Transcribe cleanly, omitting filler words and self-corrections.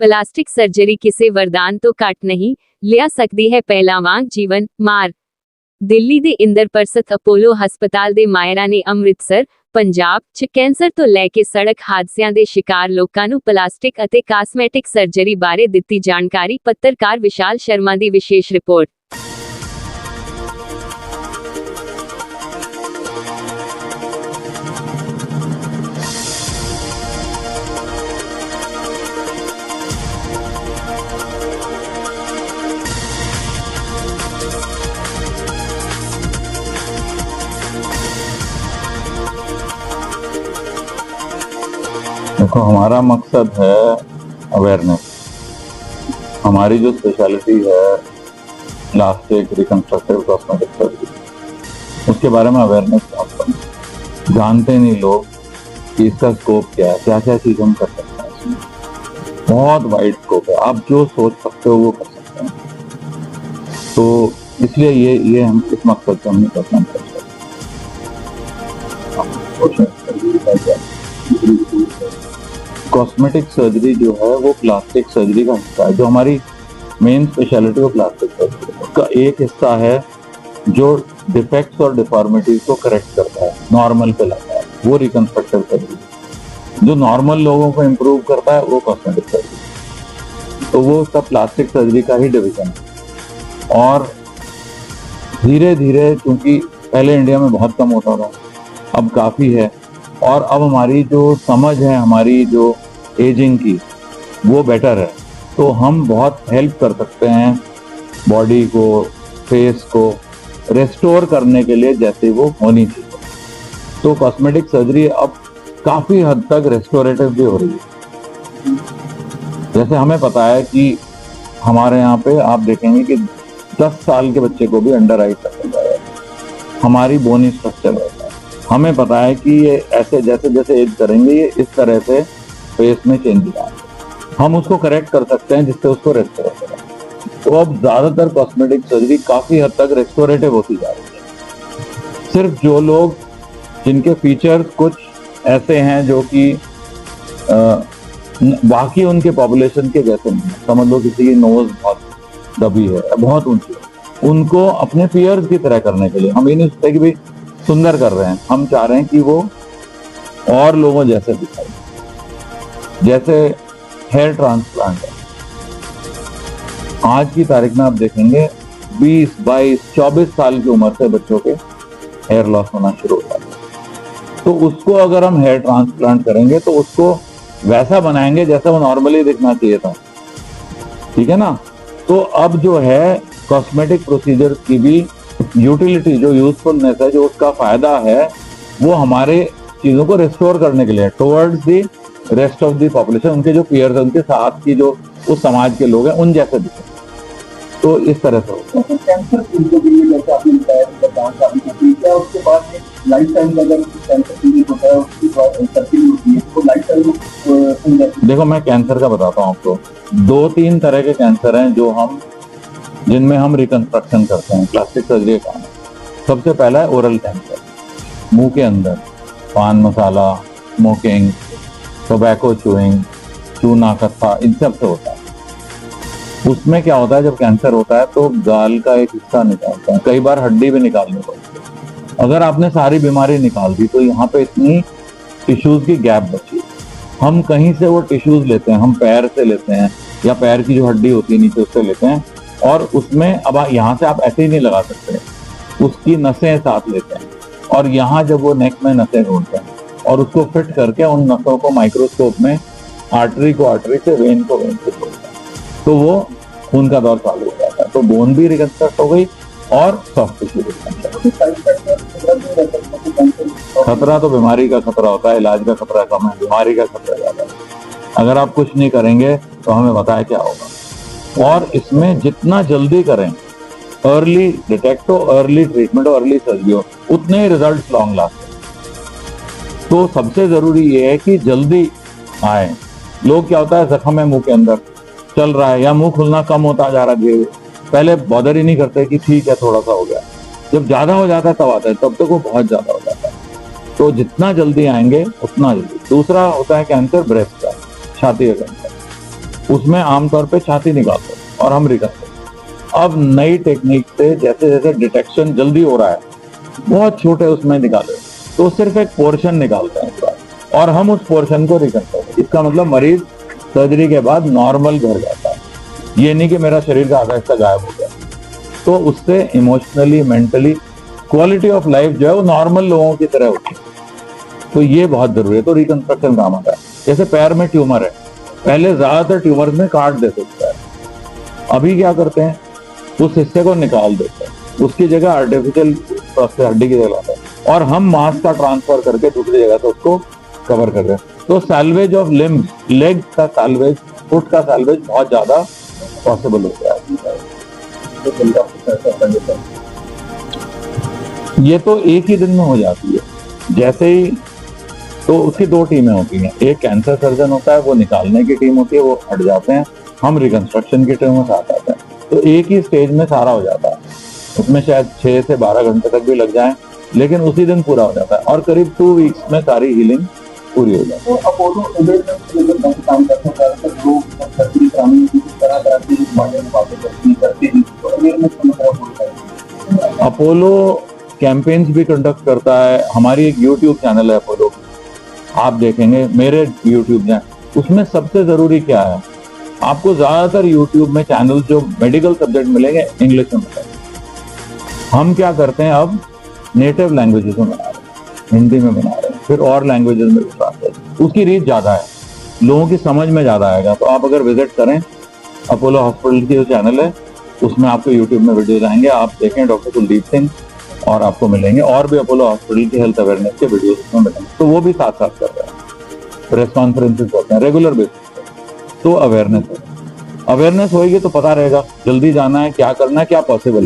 Plastic surgery ਕਿਸੇ ਵਰਦਾਨ ਤੋਂ ਘੱਟ ਨਹੀਂ, ਲਿਆ ਸਕਦੀ ਹੈ ਪਹਿਲਾਂ ਵਾਂਗ ਜੀਵਨ ਮਾਰ। ਦਿੱਲੀ ਦੇ ਇੰਦਰਪ੍ਰਸਥ ਅਪੋਲੋ ਹਸਪਤਾਲ ਦੇ ਮਾਹਿਰਾਂ ਨੇ ਅੰਮ੍ਰਿਤਸਰ, ਪੰਜਾਬ 'ਚ ਕੈਂਸਰ ਤੋਂ ਲੈ ਕੇ ਸੜਕ ਹਾਦਸਿਆਂ ਦੇ ਸ਼ਿਕਾਰ ਲੋਕਾਂ ਨੂੰ ਪਲਾਸਟਿਕ ਅਤੇ ਕਾਸਮੈਟਿਕ ਸਰਜਰੀ ਬਾਰੇ ਦਿੱਤੀ ਜਾਣਕਾਰੀ। ਪੱਤਰਕਾਰ ਵਿਸ਼ਾਲ ਸ਼ਰਮਾ ਦੀ ਵਿਸ਼ੇਸ਼ ਰਿਪੋਰਟ। देखो, हमारा मकसद है अवेयरनेस। हमारी जो स्पेशलिटी है प्लास्टिक रिकंस्ट्रक्टिव कॉस्मेटिक सर्जरी, उसके बारे में अवेयरनेस जानते नहीं लोग कि इसका स्कोप क्या है, क्या क्या चीज़ हम कर सकते हैं। इसमें बहुत वाइड स्कोप है, आप जो सोच सकते हो वो कर सकते हैं। तो इसलिए ये हम इस मकसद से हमने करना चाहिए। कॉस्मेटिक सर्जरी जो है वो प्लास्टिक सर्जरी का हिस्सा है। जो हमारी मेन स्पेशलिटी है प्लास्टिक सर्जरी, उसका एक हिस्सा है जो डिफेक्ट्स और डिफॉर्मिटीज को करेक्ट करता है, नॉर्मल पे लाता है, वो रिकंस्ट्रक्टिव सर्जरी। जो नॉर्मल लोगों को इम्प्रूव करता है वो कॉस्मेटिक सर्जरी। तो वो उसका प्लास्टिक सर्जरी का ही डिवीजन है। और धीरे धीरे, क्योंकि पहले इंडिया में बहुत कम होता था, अब काफ़ी है। और अब हमारी जो समझ है, हमारी जो एजिंग की, वो बेटर है। तो हम बहुत हेल्प कर सकते हैं बॉडी को, फेस को रेस्टोर करने के लिए जैसे वो होनी चाहिए। तो कॉस्मेटिक सर्जरी अब काफ़ी हद तक रेस्टोरेटिव भी हो रही है। जैसे हमें पता है कि हमारे यहाँ पे आप देखेंगे कि 10 साल के बच्चे को भी अंडर आई सकता है, हमारी बोनी स्ट्रक्चर रहता है। हमें पता है कि ये ऐसे जैसे जैसे एज करेंगे ये इस तरह से फेस में चेंजेस आएंगे। हम उसको करेक्ट कर सकते हैं जिससे उसको रेस्टोर करें। तो अब ज़्यादातर कॉस्मेटिक सर्जरी काफ़ी हद तक रेस्टोरेटिव होती जा रही है। सिर्फ जो लोग जिनके फीचर्स कुछ ऐसे हैं जो कि बाकी उनके पॉपुलेशन के जैसे नहीं है, समझ लो किसी की नोज बहुत दबी है, बहुत ऊंची है, उनको अपने पीयर्स की तरह करने के लिए हम ये नहीं सोचते कि भाई सुंदर कर रहे हैं, हम चाह रहे हैं कि वो और लोगों जैसे दिखाए। जैसे हेयर ट्रांसप्लांट है, आज की तारीख में आप देखेंगे 20, 22, 24 साल की उम्र से बच्चों के हेयर लॉस होना शुरू होता है। तो उसको अगर हम हेयर ट्रांसप्लांट करेंगे तो उसको वैसा बनाएंगे जैसा वो नॉर्मली दिखना चाहिए था, ठीक है ना। तो अब जो है कॉस्मेटिक प्रोसीजर की भी यूटिलिटी, जो यूजफुलनेस है, जो उसका फायदा है, वो हमारे चीज़ों को रिस्टोर करने के लिए towards the rest of the population, उनके जो पीयर्स हैं, उनके साथ की जो उस समाज के लोग हैं, उन जैसे दिखे। तो इस तरह से होता है। कैंसर के लिए जैसे आपने बताया, उसके बाद लाइफ टाइम अगर कैंसर क्लिनिक होता है, उसकी सर्जरी होती है, तो लाइफ टाइम। देखो, मैं कैंसर का बताता हूँ आपको। 2-3 तरह के कैंसर हैं जिनमें हम रिकंस्ट्रक्शन करते हैं, प्लास्टिक सर्जरी का काम है। सबसे पहला है ओरल कैंसर, मुंह के अंदर पान मसाला, स्मोकिंग, टोबैको चूइंग, चूना कत्था, इन सब से होता है। उसमें क्या होता है, जब कैंसर होता है तो गाल का एक हिस्सा निकालता है, कई बार हड्डी भी निकालनी पड़ती है। अगर आपने सारी बीमारी निकाल दी तो यहाँ पे इतनी टिश्यूज की गैप बची। हम कहीं से वो टिश्यूज लेते हैं, हम पैर से लेते हैं, या पैर की जो हड्डी होती है नीचे उससे लेते हैं, और उसमें अब यहाँ से आप ऐसे ही नहीं लगा सकते, उसकी नसें साथ लेते हैं, और यहाँ जब वो नेक में नसें ढूंढते हैं और उसको फिट करके उन नसों को माइक्रोस्कोप में आर्टरी को आर्टरी से, वेन को वेन से जोड़ते हैं, तो वो खून का दौर चालू हो जाता है। तो बोन भी रिकंस्ट्रक्ट हो गई और सॉफ्ट टिश्यू रिकंस्ट्रक्ट। खतरा तो बीमारी का खतरा होता है, इलाज का खतरा कम है, बीमारी का खतरा ज़्यादा है। अगर आप कुछ नहीं करेंगे तो हमें बताया क्या होगा। और इसमें जितना जल्दी करें, अर्ली डिटेक्ट हो, अर्ली ट्रीटमेंट हो, अर्ली सर्जरी हो, उतने ही रिजल्ट लॉन्ग लास्ट। तो सबसे जरूरी ये है कि जल्दी आए। लोग क्या होता है, जख्म है मुंह के अंदर, चल रहा है, या मुंह खुलना कम होता जा रहा है, पहले बॉदर ही नहीं करते कि ठीक है थोड़ा सा हो गया। जब ज्यादा हो जाता है तब आता है, तब तक वो बहुत ज्यादा हो जाता है। तो जितना जल्दी आएंगे उतना जल्दी। दूसरा होता है कैंसर ब्रेस्ट का, छाती का कैंसर। उसमें आमतौर पे छाती निकालते हैं और हम रिकंस्ट्रक्ट। अब नई टेक्निक से जैसे जैसे डिटेक्शन जल्दी हो रहा है, बहुत छोटे उसमें निकाले तो सिर्फ एक पोर्शन निकालते हैं पूरा, और हम उस पोर्शन को रिकंस्ट्रक्ट। इसका मतलब मरीज सर्जरी के बाद नॉर्मल घर जाता है, ये नहीं कि मेरा शरीर का आधा हिस्सा गायब हो गया। तो उससे emotionally, mentally quality of life जो है वो नॉर्मल लोगों की तरह होती है। तो ये बहुत जरूरी है। तो रिकंस्ट्रक्शन काम आता है। जैसे पैर में ट्यूमर है, पहले ज्यादातर ट्यूमर में काट देते थे, अभी क्या करते हैं, उस हिस्से को निकाल देते हैं, उसकी जगह आर्टिफिशियल हड्डी की जगह लाते हैं, और हम मांस का ट्रांसफर करके दूसरी जगह से उसको कवर कर रहे हैं। तो सैल्वेज ऑफ लिम्ब, लेग का सैल्वेज, फुट का सैल्वेज बहुत ज्यादा पॉसिबल हो गया है। ये तो एक ही दिन में हो जाती है। जैसे ही, तो उसकी दो टीमें होती हैं, एक कैंसर सर्जन होता है, वो निकालने की टीम होती है, वो हट जाते हैं, हम रिकंस्ट्रक्शन की टीम में साथ आते हैं। तो एक ही स्टेज में सारा हो जाता है। उसमें शायद 6 से 12 घंटे तक भी लग जाए, लेकिन उसी दिन पूरा हो जाता है, और करीब 2 वीक्स में सारी हीलिंग पूरी हो जाती है। तो अपोलो काम करते हैं लोग सर्जरी कराने की तरह की बातें करते हैं, तो अवेयरनेस का अपोलो कैंपेन्स भी कंडक्ट करता है। हमारी एक यूट्यूब चैनल है अपोलो, आप देखेंगे मेरे यूट्यूब चैनल, उसमें सबसे जरूरी क्या है, आपको ज्यादातर यूट्यूब में चैनल जो मेडिकल सब्जेक्ट मिलेंगे इंग्लिश में मिलेंगे। हम क्या करते हैं, अब नेटिव लैंग्वेजेस में बना रहे हैं, हिंदी में बना रहे हैं, फिर और लैंग्वेजेस में ट्रांसलेट। उसकी रीच ज्यादा है, लोगों की समझ में ज्यादा आएगा। तो आप अगर विजिट करें अपोलो हॉस्पिटल की जो चैनल है, उसमें आपको यूट्यूब में वीडियोज आएंगे, आप देखें डॉक्टर कुलदीप सिंह, और आपको मिलेंगे और भी अपोलो हॉस्पिटल की हेल्थ अवेयरनेस के वीडियोज उसमें मिलेंगे। तो वो भी साथ साथ कर रहे हैं, प्रेस कॉन्फ्रेंसेस होते हैं रेगुलर बेसिस पे। तो अवेयरनेस होएगी तो पता रहेगा जल्दी जाना है, क्या करना है, क्या पॉसिबल है।